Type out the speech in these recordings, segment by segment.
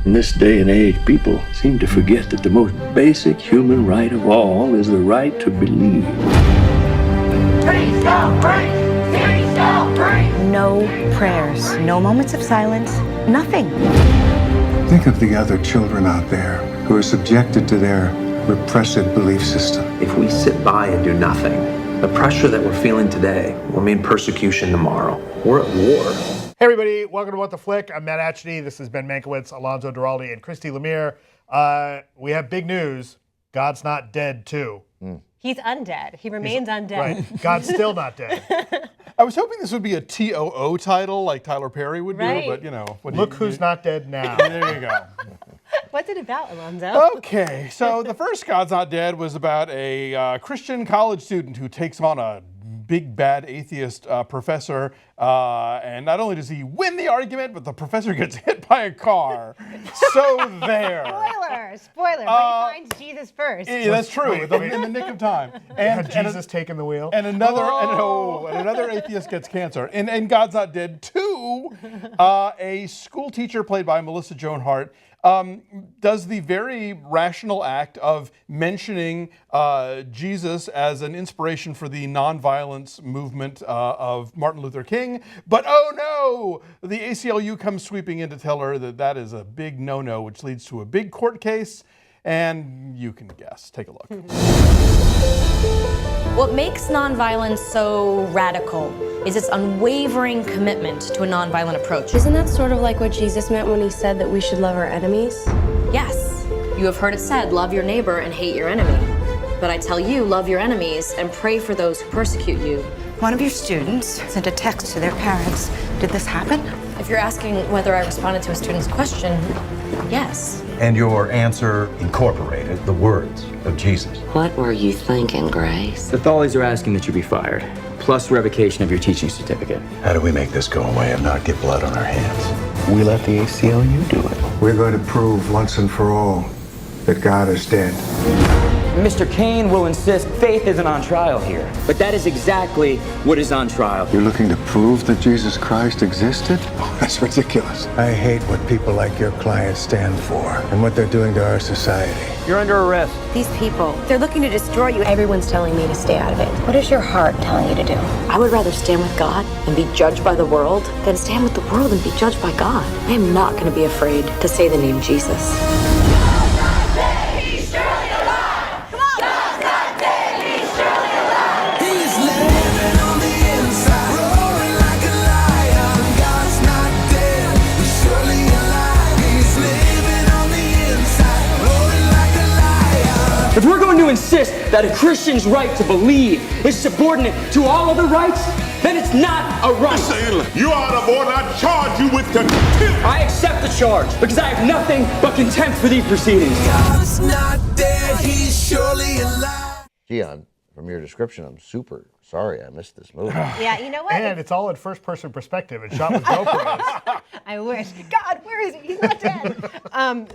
In this day and age, people seem to forget that the most basic human right of all is the right to believe. Please don't breathe! Please don't breathe! No prayers, no moments of silence, nothing. Think of the other children out there who are subjected to their repressive belief system. If we sit by and do nothing, the pressure that we're feeling today will mean persecution tomorrow. We're at war. Hey everybody, welcome to What the Flick. I'm Matt Atchity. This is Ben Mankiewicz, Alonzo Duralde, and Christy Lemire. We have big news. God's not dead too. He's undead. He remains undead. Right. God's still not dead. I was hoping this would be a TOO title like Tyler Perry would do, but you know. Look who's not dead now. There you go. What's it about, Alonzo? Okay, so the first God's Not Dead was about a Christian college student who takes on a big bad atheist professor, and not only does he win the argument, but the professor gets hit by a car. So there. Spoiler, but he finds Jesus first. Yeah, that's true, in the nick of time. And had Jesus taken the wheel? And another atheist gets cancer. And God's Not Dead 2, a school teacher played by Joan Hart, does the very rational act of mentioning Jesus as an inspiration for the nonviolence movement of Martin Luther King. But oh no, the ACLU comes sweeping in to tell her that that is a big no-no, which leads to a big court case. And you can guess. Take a look. What makes nonviolence so radical is its unwavering commitment to a nonviolent approach. Isn't that sort of like what Jesus meant when he said that we should love our enemies? Yes, you have heard it said, love your neighbor and hate your enemy. But I tell you, love your enemies and pray for those who persecute you. One of your students sent a text to their parents. Did this happen? If you're asking whether I responded to a student's question, yes. And your answer incorporated the words of Jesus. What were you thinking, Grace? The Tholies are asking that you be fired, plus revocation of your teaching certificate. How do we make this go away and not get blood on our hands? We let the ACLU do it. We're going to prove once and for all that God is dead. Mr. Kane will insist faith isn't on trial here. But that is exactly what is on trial. You're looking to prove that Jesus Christ existed? Oh, that's ridiculous. I hate what people like your clients stand for and what they're doing to our society. You're under arrest. These people, they're looking to destroy you. Everyone's telling me to stay out of it. What is your heart telling you to do? I would rather stand with God and be judged by the world than stand with the world and be judged by God. I am not going to be afraid to say the name Jesus. If we're going to insist that a Christian's right to believe is subordinate to all other rights, then it's not a right. You are the board. I charge you with contempt. I accept the charge because I have nothing but contempt for these proceedings. God's not dead, he's surely alive. Gee, from your description, I'm super sorry I missed this movie. Yeah, you know what? And it's all in first-person perspective. It's shot with GoPros. I wish. God, where is he? He's not dead.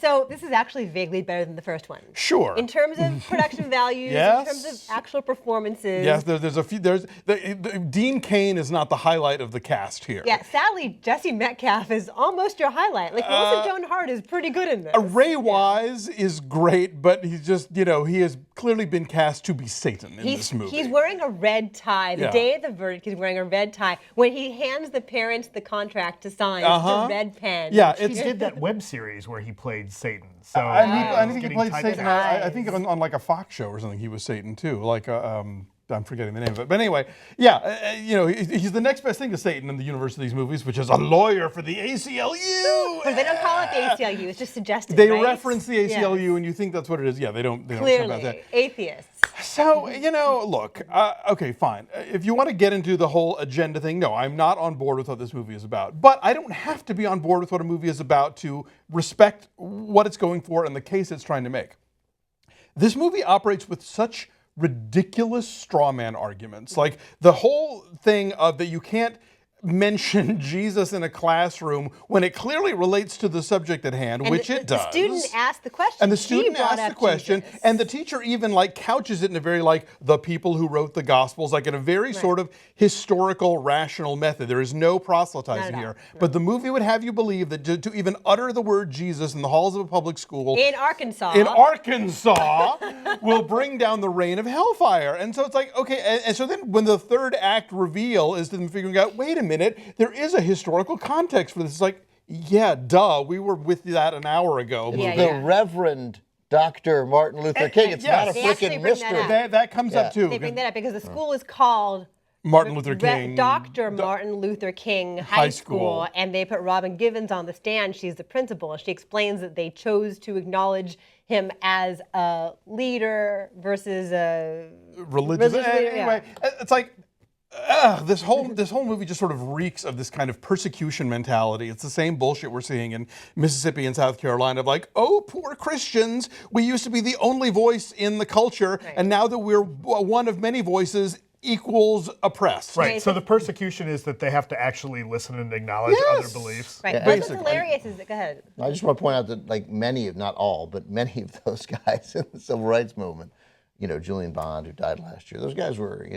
So this is actually vaguely better than the first one. Sure. In terms of production values, Yes. in terms of actual performances. Yes, there's a few. Dean Cain is not the highlight of the cast here. Yeah, sadly, Jesse Metcalfe is almost your highlight. Like, Melissa Joan Hart is pretty good in this. Ray Wise is great, but he's just, he has clearly been cast to be Satan in this movie. He's wearing a red tie. The day of the verdict, he's wearing a red tie. When he hands the parents the contract to sign, it's a red pen. Yeah, he did that web series where he played Satan. So I think he played Satan. I think on like a Fox show or something, he was Satan too. Like I'm forgetting the name of it. But anyway, yeah, he's the next best thing to Satan in the universe of these movies, which is a lawyer for the ACLU. But they don't call it the ACLU. It's just suggested. They right? reference the ACLU, and you think that's what it is. Yeah, they don't talk about that. Atheists. So, look, okay, fine. If you want to get into the whole agenda thing, no, I'm not on board with what this movie is about. But I don't have to be on board with what a movie is about to respect what it's going for and the case it's trying to make. This movie operates with such ridiculous straw man arguments. Like the whole thing of that you can't mention Jesus in a classroom when it clearly relates to the subject at hand, which it does. The student asked the question. And the student asked the question, and the teacher even like couches it in a very like the people who wrote the Gospels, like in a very sort of historical, rational method. There is no proselytizing here. But the movie would have you believe that to even utter the word Jesus in the halls of a public school in Arkansas will bring down the rain of hellfire. And so it's like, okay, and so then when the third act reveal is them figuring out, wait a minute, there is a historical context for this. It's like, yeah, duh, we were with that an hour ago. The Reverend Dr. Martin Luther King. It's not a freaking mystery. That comes up too. They bring that up because the school is called Martin Luther King. Dr. Martin Luther King High School. And they put Robin Givens on the stand. She's the principal. And she explains that they chose to acknowledge him as a leader versus a religious leader. Anyway, it's like, this whole movie just sort of reeks of this kind of persecution mentality. It's the same bullshit we're seeing in Mississippi and South Carolina of like, oh, poor Christians. We used to be the only voice in the culture, and now that we're one of many voices equals oppressed. Right, so the persecution is that they have to actually listen and acknowledge other beliefs. Right, yeah, what's hilarious is, go ahead. I just want to point out that like many of, not all, but many of those guys in the civil rights movement, Julian Bond, who died last year, those guys were,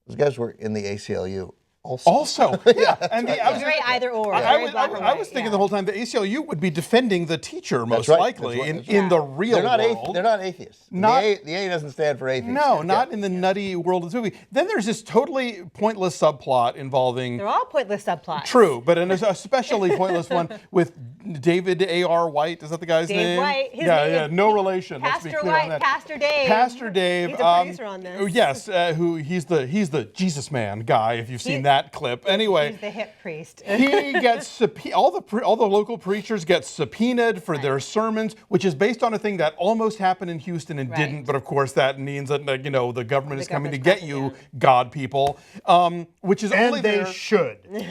those guys were in the ACLU also. Yeah. And it's very either or. I was thinking the whole time the ACLU would be defending the teacher most likely in the real world. They're not atheists. The A doesn't stand for atheist. No, not in the nutty world of the movie. Then there's this totally pointless subplot involving... They're all pointless subplots. True, but an especially pointless one with David A.R. White. Is that the guy's name? Dave White. His name is no relation. Pastor Let's be clear White, on that. Pastor Dave. Pastor Dave. He's a producer on this. Yes, he's the Jesus Man guy, if you've seen that clip. Anyway, he's the hip priest. He gets all the local preachers get subpoenaed for their sermons, which is based on a thing that almost happened in Houston and didn't. But of course, that means that the government is coming to get you, God people, which is only there.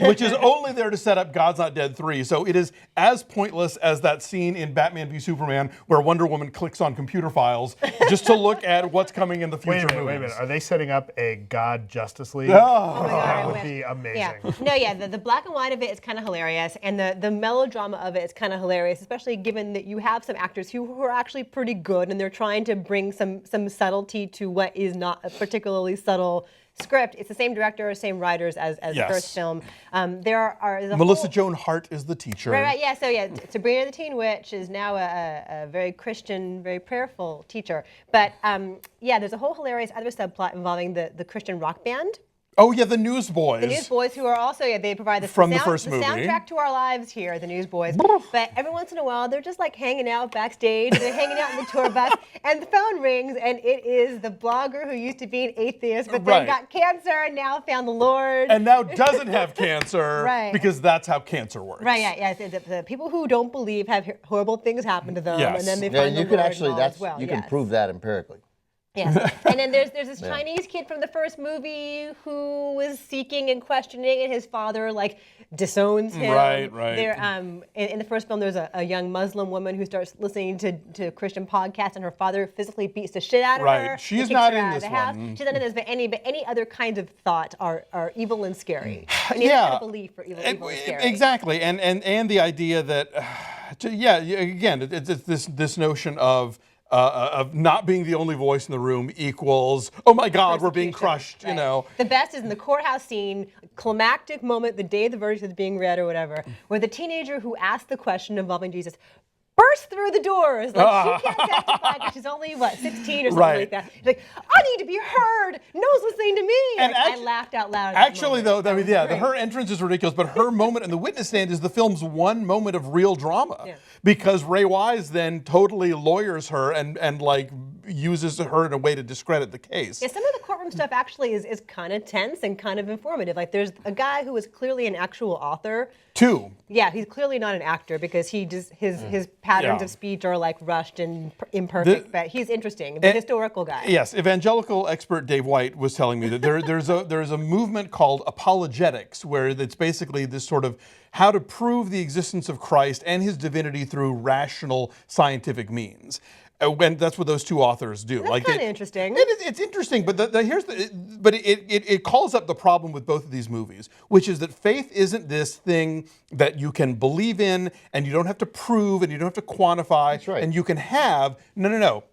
Which is only there to set up God's Not Dead 3. So it is as pointless as that scene in Batman v Superman where Wonder Woman clicks on computer files just to look at what's coming in the future movies. Wait a minute. Are they setting up a God Justice League? Oh my God, that would be amazing. Yeah. No, the black and white of it is kind of hilarious, and the melodrama of it is kind of hilarious, especially given that you have some actors who are actually pretty good, and they're trying to bring some subtlety to what is not a particularly subtle script. It's the same director, same writers as the first film. Melissa Joan Hart is the teacher. Right. Yeah. So yeah, Sabrina the Teen Witch is now a very Christian, very prayerful teacher. But there's a whole hilarious other subplot involving the Christian rock band. Oh yeah, the Newsboys. The Newsboys, who are also they provide the first movie. Soundtrack to our lives here, the Newsboys. But every once in a while, they're just like hanging out backstage. They're hanging out in the tour bus, and the phone rings, and it is the blogger who used to be an atheist, but then got cancer and now found the Lord, and now doesn't have cancer, because that's how cancer works. Right. Yeah. The people who don't believe have horrible things happen to them, and then they find the Lord as well. You can prove that empirically. Yes, and then there's this Chinese kid from the first movie who was seeking and questioning, and his father disowns him. Right. There, in the first film, there's a young Muslim woman who starts listening to Christian podcasts, and her father physically beats the shit out of her. Right, she's not in this one. She's not in this, but any other kinds of thought are evil and scary. Any other kind of belief for evil and scary. Exactly, and the idea that, again, it's this notion of not being the only voice in the room equals, oh my God, we're being crushed, The best is in the courthouse scene, climactic moment, the day the verdict is being read or whatever, where the teenager who asked the question involving Jesus bursts through the doors. She can't testify because she's only, 16 or something like that. She's like, I need to be heard. No one's listening to me. And I laughed out loud. Her entrance is ridiculous, but her moment in the witness stand is the film's one moment of real drama. Yeah. Because Ray Wise then totally lawyers her and uses her in a way to discredit the case. Yeah, some of the courtroom stuff actually is kind of tense and kind of informative. There's a guy who is clearly an actual author. Two. Yeah, he's clearly not an actor because he just his patterns of speech are rushed and imperfect. But he's interesting, the historical guy. Yes, evangelical expert Dave White was telling me that there's a movement called apologetics, where it's basically this sort of how to prove the existence of Christ and his divinity through rational scientific means. when that's what those two authors do. That's kind of interesting. It's interesting, but it calls up the problem with both of these movies, which is that faith isn't this thing that you can believe in and you don't have to prove and you don't have to quantify. That's right. And you can have. No.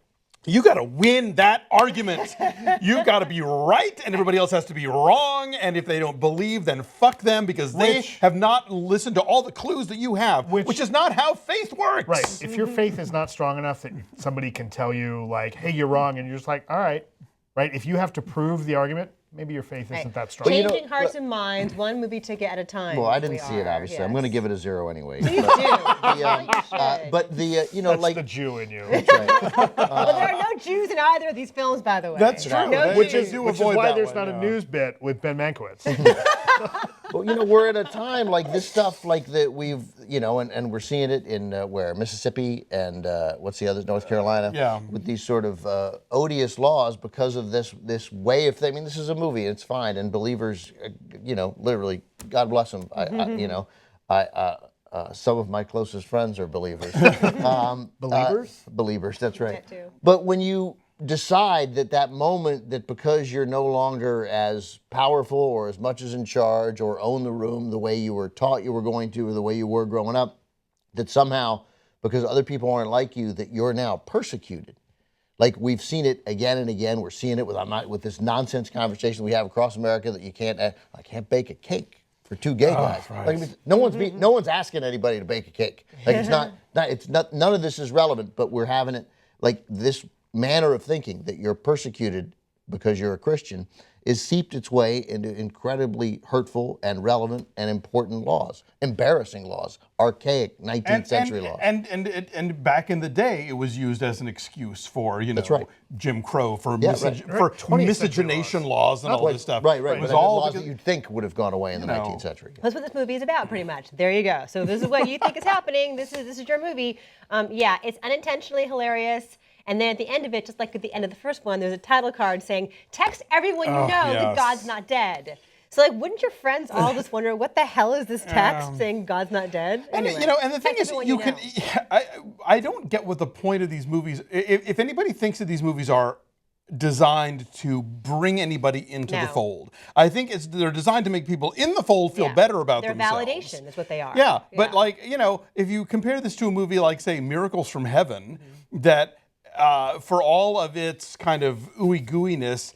You got to win that argument. You've got to be right, and everybody else has to be wrong. And if they don't believe, then fuck them because they have not listened to all the clues that you have, which is not how faith works. Right. If your faith is not strong enough that somebody can tell you, like, hey, you're wrong, and you're just like, all right. Right? If you have to prove the argument, maybe your faith isn't that strong. Changing hearts and minds, one movie ticket at a time. Well, I didn't see it, obviously. Yes. I'm going to give it a 0 anyway. Please do. But That's like the Jew in you. That's right. Well, there are no Jews in either of these films, by the way. That's true. No Which Jews. is why there's not a news bit with Ben Mankiewicz. Well, we're at a time like this stuff, like that we've, and we're seeing it in where Mississippi and what's the other, North Carolina, with these sort of odious laws because of this way of thing. I mean, this is a movie, and it's fine, and believers, literally, God bless them. Some of my closest friends are believers. Believers? Believers, that's right. That too. But when you decide that moment that because you're no longer as powerful or as much as in charge or own the room the way you were taught you were going to or the way you were growing up, that somehow because other people aren't like you that you're now persecuted. Like we've seen it again and again. We're seeing it with this nonsense conversation we have across America that I can't bake a cake for two gay guys. Right. Like, no one's asking anybody to bake a cake. Like it's not none of this is relevant, but we're having it like this manner of thinking that you're persecuted because you're a Christian is seeped its way into incredibly hurtful and relevant and important laws, embarrassing laws, archaic 19th century laws. And back in the day, it was used as an excuse for, That's right. Jim Crow, for Right. miscegenation laws and all this stuff. Right. It was But all laws that you'd think would have gone away in the 19th century. That's what this movie is about, pretty much. There you go. So this is what you think is happening. This is your movie. It's unintentionally hilarious. And then at the end of it, just like at the end of the first one, there's a title card saying, text everyone you know that God's not dead. So like, wouldn't your friends all just wonder, what the hell is this text saying God's not dead? Anyway, and the thing is, I don't get what the point of these movies, if anybody thinks that these movies are designed to bring anybody into the fold. I think they're designed to make people in the fold feel better about themselves. Their validation is what they are. Yeah, but like, if you compare this to a movie like, say, Miracles from Heaven, that for all of its kind of ooey gooiness,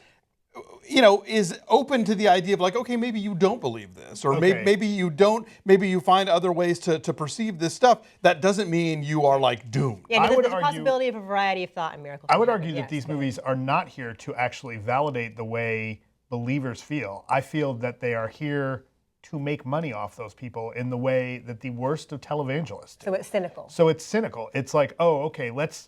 is open to the idea of like, okay, maybe you don't believe this, or maybe you don't, maybe you find other ways to perceive this stuff. That doesn't mean you are like doomed. Yeah, there's a possibility of a variety of thought in Miracles. I would argue that these movies are not here to actually validate the way believers feel. I feel that they are here to make money off those people in the way that the worst of televangelists do. So it's cynical. It's like, oh, okay, let's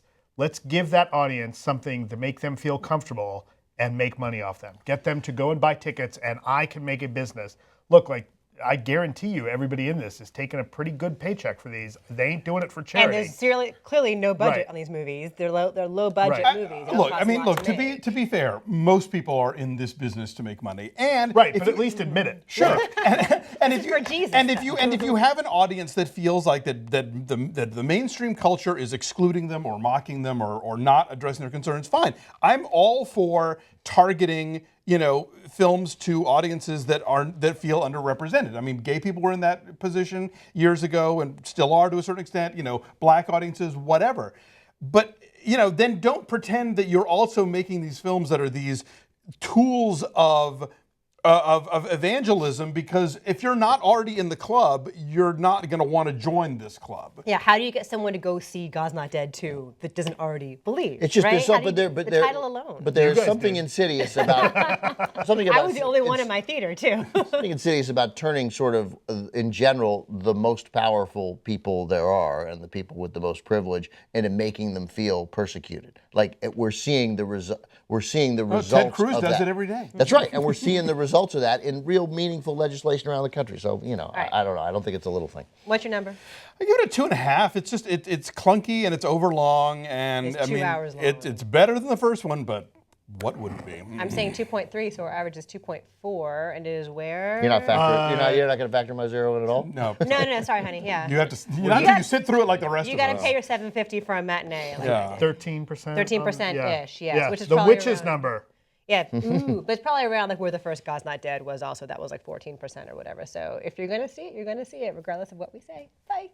give that audience something to make them feel comfortable and make money off them. Get them to go and buy tickets, and I can make a business. Look, like, I guarantee you everybody in this is taking a pretty good paycheck for these. They ain't doing it for charity. And there's clearly no budget on these movies. They're low budget movies. To be fair, most people are in this business to make money. And but at least admit it. Sure. and if you have an audience that feels like that the mainstream culture is excluding them or mocking them or not addressing their concerns, fine. I'm all for targeting films to audiences that feel underrepresented. I mean, gay people were in that position years ago and still are to a certain extent, black audiences, whatever. But, then don't pretend that you're also making these films that are these tools of evangelism, because if you're not already in the club, you're not going to want to join this club. Yeah, how do you get someone to go see God's Not Dead 2 that doesn't already believe? It's just the title alone. But there's something insidious about I was the only one in my theater too. Something insidious about turning sort of, in general, the most powerful people there are and the people with the most privilege into making them feel persecuted. Like we're seeing the results. Ted Cruz does it every day. That's right, and we're seeing the results of that in real meaningful legislation around the country. So, I don't know. I don't think it's a little thing. What's your number? I give it a 2.5. It's just it's clunky and it's overlong, and it's 2 hours long. It's better than the first one, but What would it be? I'm saying 2.3, so our average is 2.4, and it is where? You're not going to factor my 0 in at all? No. No, sorry, honey. Yeah. You have to. You sit through it like the rest You of got us. to pay your $7.50 for a matinee. Like Yeah. 13%. 13%-ish, yes. Which is the probably witch's around, number. Yeah, ooh, but it's probably around like where the first God's Not Dead was also. That was like 14% or whatever. So if you're going to see it, you're going to see it, regardless of what we say. Bye.